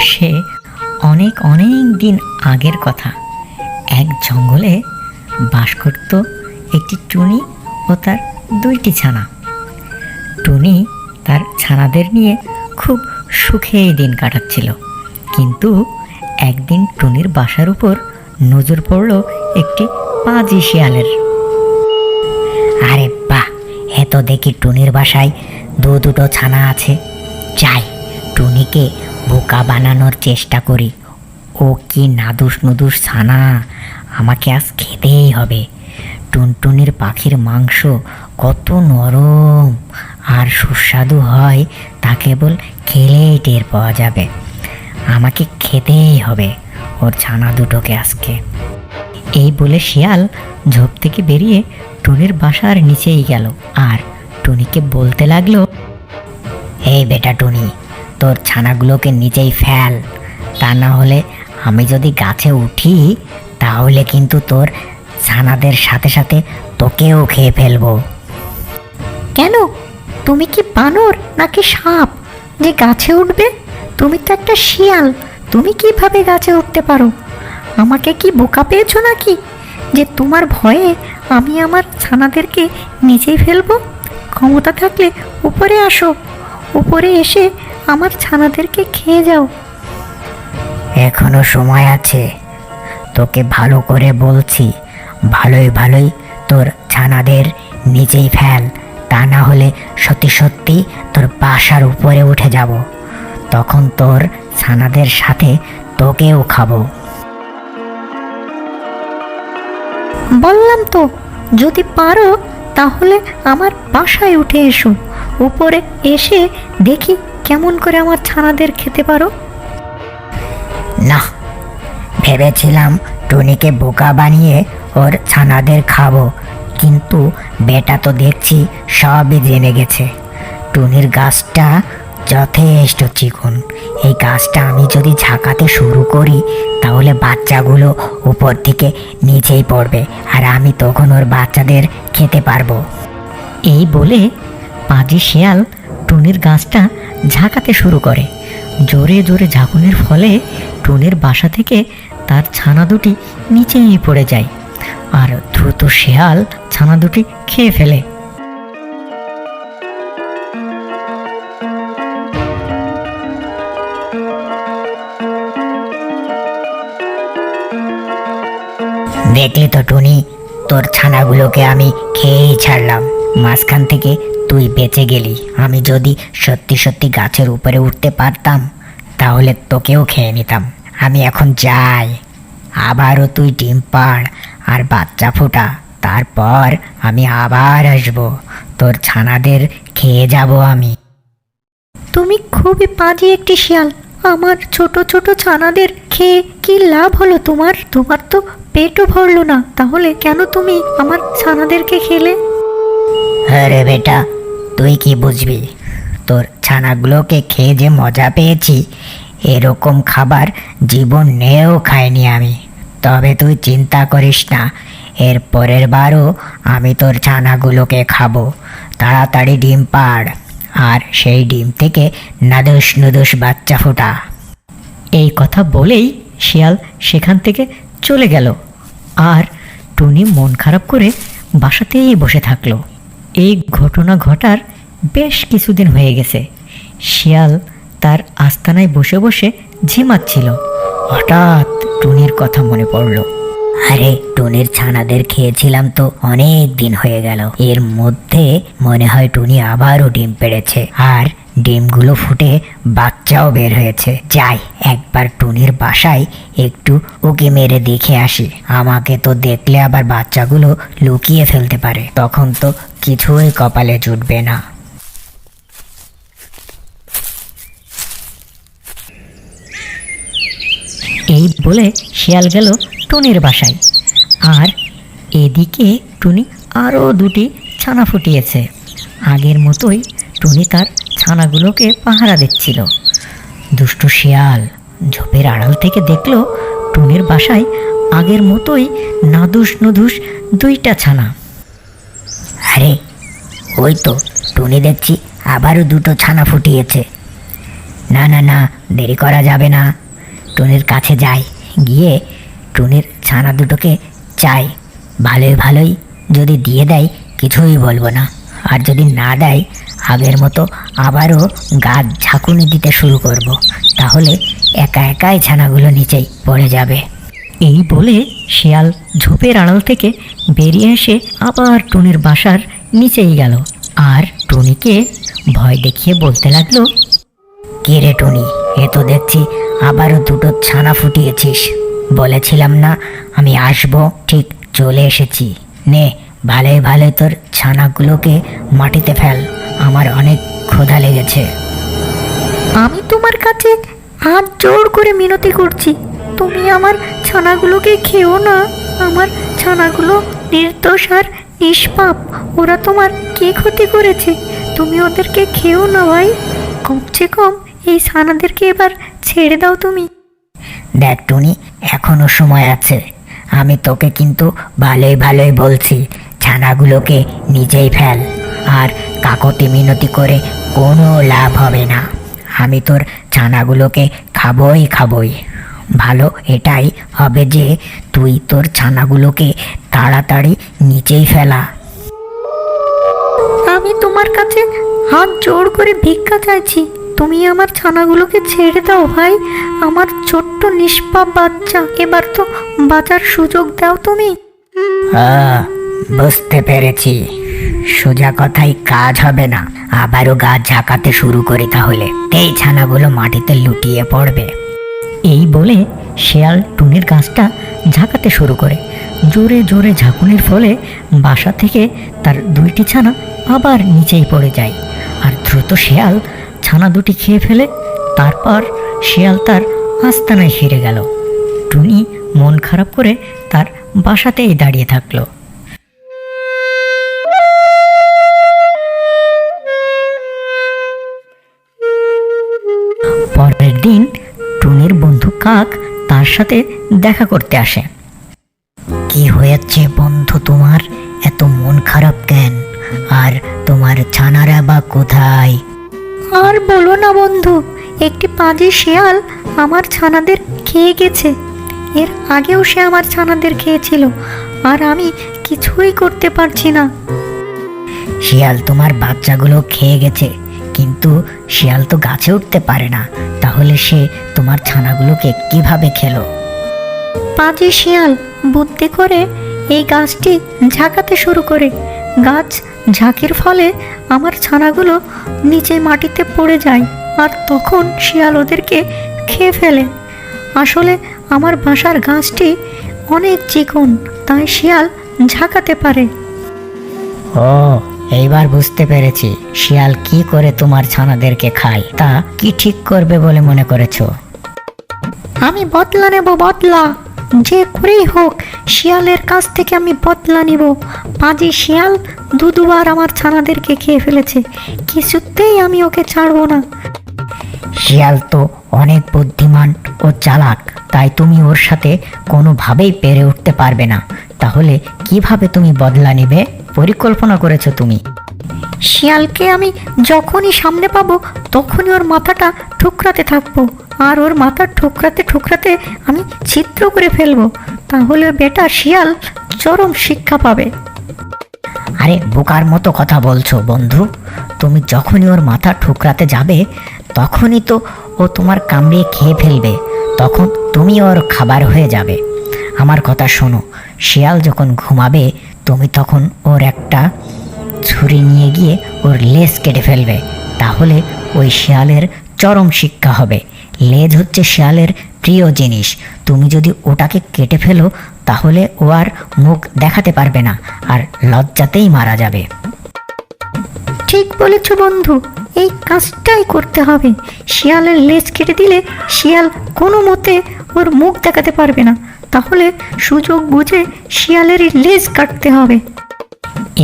সে অনেক অনেক দিন আগের কথা। এক জঙ্গলে বাস করত একটি টুনি ও তার দুইটি ছানা। টুনি তার ছানাদের নিয়ে খুব সুখে দিন কাটাচ্ছিল, কিন্তু একদিন টুনির বাসার উপর নজর পড়ল একটি পাজি শিয়ালের। আরে বাহ, এত দেখি টুনির বাসায় দুটো ছানা আছে। যাই, টুনিকে বোকা বানানোর চেষ্টা করি। ও কি নাদুস নুদুস ছানা, আমাকে আজ খেতেই হবে। টুনটুনির পাখির মাংস কত নরম আর সুস্বাদু হয়, তা কেবল খেলেই টের পাওয়া যাবে। আমাকে খেতেই হবে ওর ছানা দুটোকে আজকে। এই বলে শিয়াল ঝোপ থেকে বেরিয়ে টুনির বাসার নিচেই গেল আর টুনিকে বলতে লাগলো, এই বেটা টুনি, তোর ছানাগুলোকে নিচেই ফেল, তা না হলে আমি যদি গাছে উঠি তাহলে কিন্তু তোর ছানাদের সাথে সাথে তোকেও খেয়ে ফেলবো। কেন, তুমি কি বানর নাকি সাপ যে গাছে উঠবে? তুমি তো একটা শিয়াল, তুমি কিভাবে গাছে উঠতে পারো? আমাকে কি বোকা পেয়েছো নাকি যে তোমার ভয়ে আমি আমার ছানাদেরকে নিচেই ফেলবো? ক্ষমতা থাকলে উপরে আসো, উপরে এসে আমার ছানাদেরকে খেয়ে যাও। এখনো সময় আছে, তোকে ভালো করে বলছি, ভালোই ভালোই তোর ছানাদের নিচেই ফেল, তা না হলে সত্যি সত্যি তোর বাসার উপরে উঠে যাব, তখন তোর ছানাদের সাথে তোকেও খাবো। বললাম তো, যদি পারো তাহলে আমার বাসায় উঠে এসো, উপরে এসে দেখি কেমন করে আমার ছানাদের খেতে পারো। না, ভেবেছিলাম টুনিকে বোকা বানিয়ে ওর ছানাদের খাবো, কিন্তু বেটা তো দেখছি সবই জেনে গেছে। টুনির গাছটা যথেষ্ট চিকন, এই গাছটা আমি যদি ঝাঁকাতে শুরু করি তাহলে বাচ্চাগুলো উপর থেকে নিচেই পড়বে আর আমি তখন ওর বাচ্চাদের খেতে পারবো। এই বলে পাজি শিয়াল টুনির গাছটা ঝাঁকাতে শুরু করে। জোরে জোরে ঝাঁকুনির ফলে টুনির বাসা থেকে তার ছানা দুটি নিচেই পড়ে যায় আর দ্রুত শিয়াল ছানা দুটি খেয়ে ফেলে। দেখলি তো টুনি, তোর ছানাগুলোকে আমি খেয়েই ছাড়লাম, মাঝখান থেকে তুই বেঁচে গেলি। আমি যদি সত্যি সত্যি গাছের উপরে উঠতে পারতাম তাহলে তোকেও খেয়ে নিতাম। আমি এখন যাই, আবারও তুই ডিম পাড় আর বাচ্চা ফোটা, তারপর আমি আবার আসবো, তোর ছানাদের খেয়ে যাব আমি। তুমি খুবই পাজি একটি শিয়াল, আমার ছোট ছোট ছানাদের খেয়ে কি লাভ হলো তোমার? তোমার তো পেটও ভরলো না, তাহলে কেন তুমি আমার ছানাদেরকে খেলে? আরে বেটা, তুই কি বুঝবি? তোর ছানাগুলোকে খেয়ে যে মজা পেয়েছি, এরকম খাবার জীবনেও খাইনি আমি। তবে তুই চিন্তা করিস না, এর পরের বারও আমি তোর ছানাগুলোকে খাবো। তাড়াতাড়ি ডিম পাড় আর সেই ডিম থেকে নাদুস নুদুস বাচ্চা ফোটা। এই কথা বলেই শিয়াল সেখান থেকে চলে গেল আর টুনি মন খারাপ করে বাসাতেই বসে থাকলো। এই ঘটনা ঘটার বেশ কিছুদিন হয়ে গেছে। শিয়াল তার আস্তানায় বসে বসে ঝিমাচ্ছিল। হঠাৎ টুনির কথা মনে পড়ল। আরে, টুনির ছানাদের খেয়েছিলাম তো অনেক দিন হয়ে গেল, এর মধ্যে মনে হয় টুনি আবারও ডিম পেড়েছে আর ডিমগুলো ফুটে বাচ্চাও বের হয়েছে। যাই, একবার টুনির বাসায় একটু উকি মেরে দেখে আসি, আমাকে তো দেখলে আবার বাচ্চাগুলো লুকিয়ে ফেলতে পারে, তখন তো কিছুই কপালে জুটবে না। এই বলে শিয়াল গেল টুনির বাসায় আর এদিকে টুনি আরও দুটি ছানা ফুটিয়েছে। আগের মতোই টুনি তার ছানাগুলোকে পাহারা দিচ্ছিল। দুষ্টু শিয়াল ঝোপের আড়াল থেকে দেখল টুনির বাসায় আগের মতোই নাদুস নুদুস দুইটা ছানা। আরে, ওই তো টুনি দেখছি আবারও দুটো ছানা ফুটিয়েছে। না না না, দেরি করা যাবে না। টুনির কাছে যাই, গিয়ে টুনির ছানা দুটোকে চাই। ভালোই ভালোই যদি দিয়ে দেয় কিছুই বলবো না, আর যদি না দেয় আগের মতো আবারও গাছ ঝাঁকুনি দিতে শুরু করব। তাহলে একা একাই ছানাগুলো নিচেই পড়ে যাবে। এই বলে শিয়াল ঝোপের আড়াল থেকে বেরিয়ে এসে আবার টুনির বাসার নিচেই গেল, আর টুনিকে ভয় দেখিয়ে বলতে লাগলো, কে রে টুনি, এ তো দেখছি আবারও দুটো ছানা ফুটিয়েছিস। বলেছিলাম না আমি আসবো, ঠিক চলে এসেছি। নে, ভালোই ভালোই তোর ছানাগুলোকে মাটিতে ফেল, আমার অনেক ক্ষুধা লেগেছে। আমি তোমার কাছে হাত জোড় করে মিনতি করছি, তুমি আমার ছানাগুলোকে খেও না। আমার ছানাগুলো নির্দোষ আর নিষ্পাপ, ওরা তোমার কি ক্ষতি করেছে? তুমি ওদেরকে খেও না ভাই, কমসে কম এই ছানাদেরকে এবার ছেড়ে দাও তুমি। দেখ টুনি, এখনো সময় আছে, আমি তোকে কিন্তু ভালোই ভালোই বলছি, ছানাগুলোকে নিজেই ফেল। আর কাকতি মিনতি করে কোনো লাভ হবে না, আমি তোর ছানাগুলোকে খাবই। ভালো এটাই হবে যে তুই তোর ছানাগুলোকে তাড়াতাড়ি নিচেই ফেলা। আমি তোমার কাছে হাত জোড় করে ভিক্ষা চাইছি, তুমি আমার ছানাগুলোকে ছেড়ে দাও ভাই, আমার ছোট্ট নিষ্পাপ বাচ্চা, এবার তো বাঁচার সুযোগ দাও তুমি। বুঝতে পেরেছি, সোজা কথাই কাজ হবে না, আবারও গাছ ঝাঁকাতে শুরু করি, তাহলে এই ছানাগুলো মাটিতে লুটিয়ে পড়বে। এই বলে শেয়াল টুনির গাছটা ঝাঁকাতে শুরু করে। জোরে জোরে ঝাঁকুনির ফলে বাসা থেকে তার দুইটি ছানা আবার নিচেই পড়ে যায়, আর দ্রুত শেয়াল ছানা দুটি খেয়ে ফেলে। তারপর শেয়াল তার আস্তানায় ফিরে গেল। টুনি মন খারাপ করে তার বাসাতেই দাঁড়িয়ে থাকলো। পরের দিন টুনির বন্ধু কাক তার সাথে দেখা করতে আসে। কি হয়েছে বন্ধু তোমার, এত মন খারাপ কেন? আর তোমার ছানারা বা কোথায়? আর বলো না বন্ধু, একটি পাজি শিয়াল আমার ছানাদের খেয়ে গেছে। এর আগেও সে আমার ছানাদের খেয়েছিল, আর আমি কিছুই করতে পারছি না। শিয়াল তোমার বাচ্চাগুলো খেয়ে গেছে, কিন্তু শিয়াল তো গাছে উঠতে পারে না, তাহলে সে তোমার ছানাগুলোকে কিভাবে খেলো? পাজি শিয়াল বুদ্ধি করে এই গাছটি ঝাঁকাতে শুরু করে। গাছ ঝাঁকির ফলে আমার ছানাগুলো নিচে মাটিতে পড়ে যায়, আর তখন শিয়াল ওদেরকে খেয়ে ফেলে। আসলে আমার বাসার গাছটি অনেক চিকন, তাই শিয়াল ঝাঁকাতে পারে। ও, এইবার বুঝতে পেরেছি শিয়াল কি করে তোমার ছানাদেরকে খায়। তা কি ঠিক করবে বলে মনে করেছো? আমি বদলা নেব, বদলা যে করেই হোক শিয়ালের কাছ থেকে আমি বদলা নিব। পাজি শিয়াল দুবার আমার ছানাদেরকে খেয়ে ফেলেছে, কিছুতেই আমি ওকে ছাড়বো না। শিয়াল তো অনেক বুদ্ধিমান ও চালাক, তাই তুমি ওর সাথে কোনোভাবেই পেরে উঠতে পারবে না। তাহলে কিভাবে তুমি বদলা নিবে পরিকল্পনা করেছো তুমি? শিয়ালকে আমি যখনই সামনে পাবো তখনই ওর মাথাটা ঠুকরাতে থাকবো, আর ওর মাথা ঠুকরাতে ঠুকরাতে আমি ছিদ্র করে ফেলবো, তাহলে বেটা শিয়াল চরম শিক্ষা পাবে। আরে বোকার মতো কথা বলছো বন্ধু, তুমি যখনই ওর মাথা ঠুকরাতে যাবে তখনই তো ও তোমার কামড়িয়ে খেয়ে ফেলবে, তখন তুমি ওর খাবার হয়ে যাবে। আমার কথা শোনো, শিয়াল যখন ঘুমাবে তুমি তখন ওর একটা ছুরি নিয়ে গিয়ে ওর লেজ কেটে ফেলবে, তাহলে ওই শিয়ালের চরম শিক্ষা হবে। লেজ হচ্ছে শিয়ালের প্রিয় জিনিস, তুমি যদি ওটাকে কেটে ফেলো তাহলে ও আর মুখ দেখাতে পারবে না, আর লজ্জাতেই মারা যাবে। ঠিক বলেছ বন্ধু, এই কাজটাই করতে হবে। শিয়ালের লেজ কেটে দিলে শিয়াল কোনো মতে ওর মুখ দেখাতে পারবে না, তাহলে সুযোগ বুঝে শিয়ালের লেজ কাটতে হবে।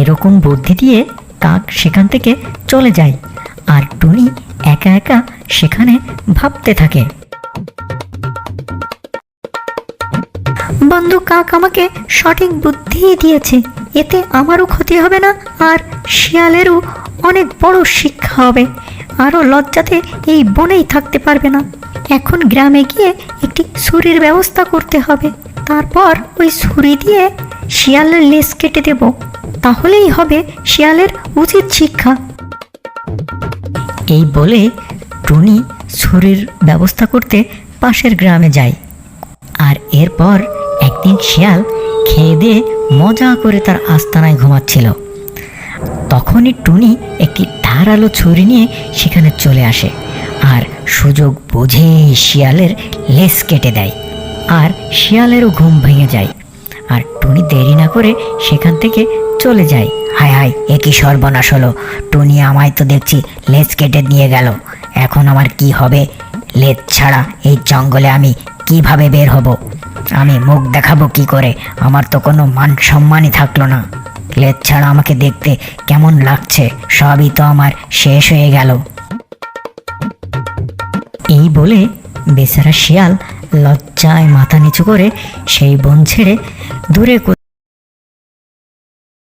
এরকম বুদ্ধি দিয়ে কাক সেখান থেকে চলে যায়, আর টুনি একা একা সেখানে ভাবতে থাকে। বন্ধু কাক আমাকে সঠিক বুদ্ধি দিয়েছে, এতে আমারও ক্ষতি হবে না, আর শিয়ালেরও অনেক বড় শিক্ষা হবে। আরও লজ্জাতে এই বনেই থাকতে পারবে না। এখন গ্রামে গিয়ে একটি ছুরির ব্যবস্থা করতে হবে। তারপর ওই ছুরি দিয়ে শিয়ালের লেজ কেটে দেব, তাহলেই হবে শিয়ালের উচিত শিক্ষা। এই বলে টুনি ছুরির ব্যবস্থা করতে পাশের গ্রামে যায়। আর এরপর একদিন শিয়াল খেয়ে দিয়ে মজা করে তার আস্তানায় ঘুমাচ্ছিল। তখনই টুনি একটি ধারালো ছুরি নিয়ে সেখানে চলে আসে আর সুযোগ বুঝে শিয়ালের লেজ কেটে দেয়। আর শিয়ালেরও ঘুম ভেঙে যায়। আর টুনি দেরি না করে সেখান থেকে চলে যায়। হায় হায়, এ কি সর্বনাশ হলো! টুনি আমায় তো দেখছি লেজ কেটে নিয়ে গেল। এখন আমার কি হবে? লেজ ছাড়া এই জঙ্গলে আমি কিভাবে বের হব? আমি মুখ দেখাবো কি করে? আমার তো কোনো মান সম্মানই থাকলো না। লেজ ছাড়া আমাকে দেখতে কেমন লাগছে, সবই তো আমার শেষ হয়ে গেল। এই বলে বেচারা শিয়াল লজ্জায় মাথা নিচু করে সেই বন ছেড়ে দূরে